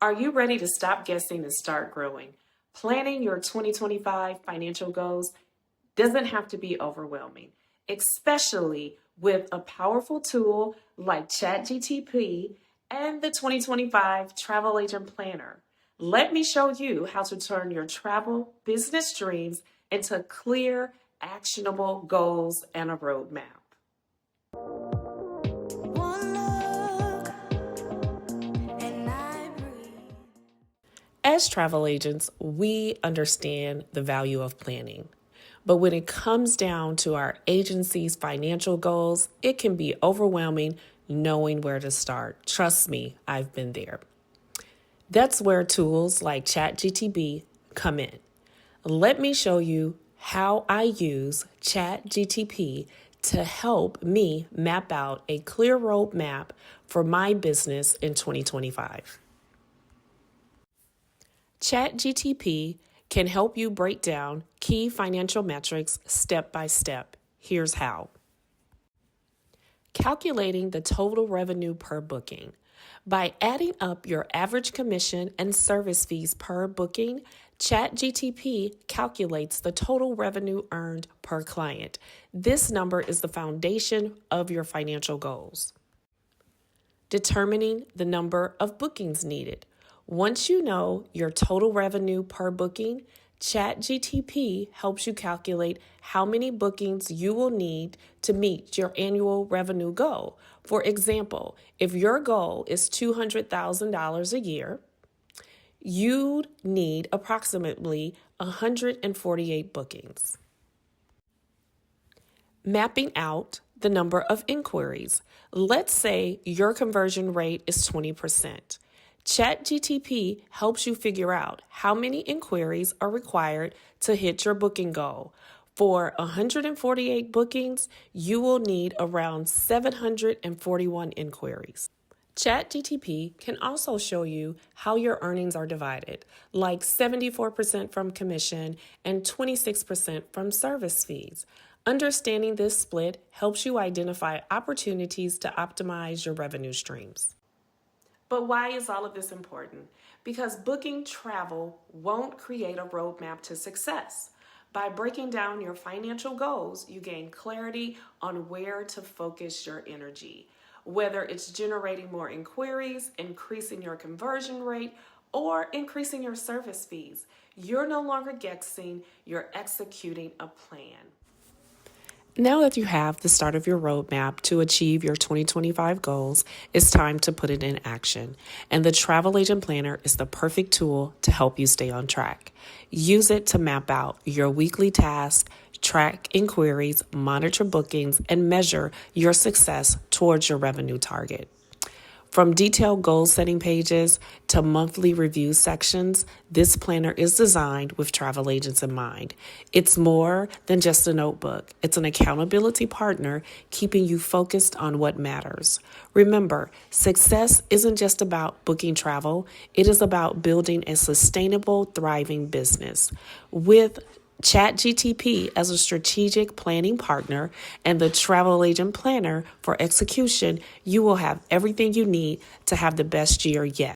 Are you ready to stop guessing and start growing? Planning your 2025 financial goals doesn't have to be overwhelming, especially with a powerful tool like ChatGPT and the 2025 Travel Agent Planner. Let me show you how to turn your travel business dreams into clear, actionable goals and a roadmap. As travel agents, we understand the value of planning. But when it comes down to our agency's financial goals, it can be overwhelming knowing where to start. Trust me, I've been there. That's where tools like ChatGPT come in. Let me show you how I use ChatGPT to help me map out a clear roadmap for my business in 2025. ChatGPT can help you break down key financial metrics step by step. Here's how. Calculating the total revenue per booking. By adding up your average commission and service fees per booking, ChatGPT calculates the total revenue earned per client. This number is the foundation of your financial goals. Determining the number of bookings needed. Once you know your total revenue per booking, ChatGPT helps you calculate how many bookings you will need to meet your annual revenue goal. For example, if your goal is $200,000 a year, you'd need approximately 148 bookings. Mapping out the number of inquiries. Let's say your conversion rate is 20%. ChatGPT helps you figure out how many inquiries are required to hit your booking goal. For 148 bookings, you will need around 741 inquiries. ChatGPT can also show you how your earnings are divided, like 74% from commission and 26% from service fees. Understanding this split helps you identify opportunities to optimize your revenue streams. But why is all of this important? Because booking travel won't create a roadmap to success. By breaking down your financial goals, you gain clarity on where to focus your energy. Whether it's generating more inquiries, increasing your conversion rate, or increasing your service fees, you're no longer guessing, you're executing a plan. Now that you have the start of your roadmap to achieve your 2025 goals, it's time to put it in action. And the Travel Agent Planner is the perfect tool to help you stay on track. Use it to map out your weekly tasks, track inquiries, monitor bookings, and measure your success towards your revenue target. From detailed goal-setting pages to monthly review sections, this planner is designed with travel agents in mind. It's more than just a notebook. It's an accountability partner keeping you focused on what matters. Remember, success isn't just about booking travel. It is about building a sustainable, thriving business. With ChatGPT as a strategic planning partner and the Travel Agent Planner for execution, you will have everything you need to have the best year yet.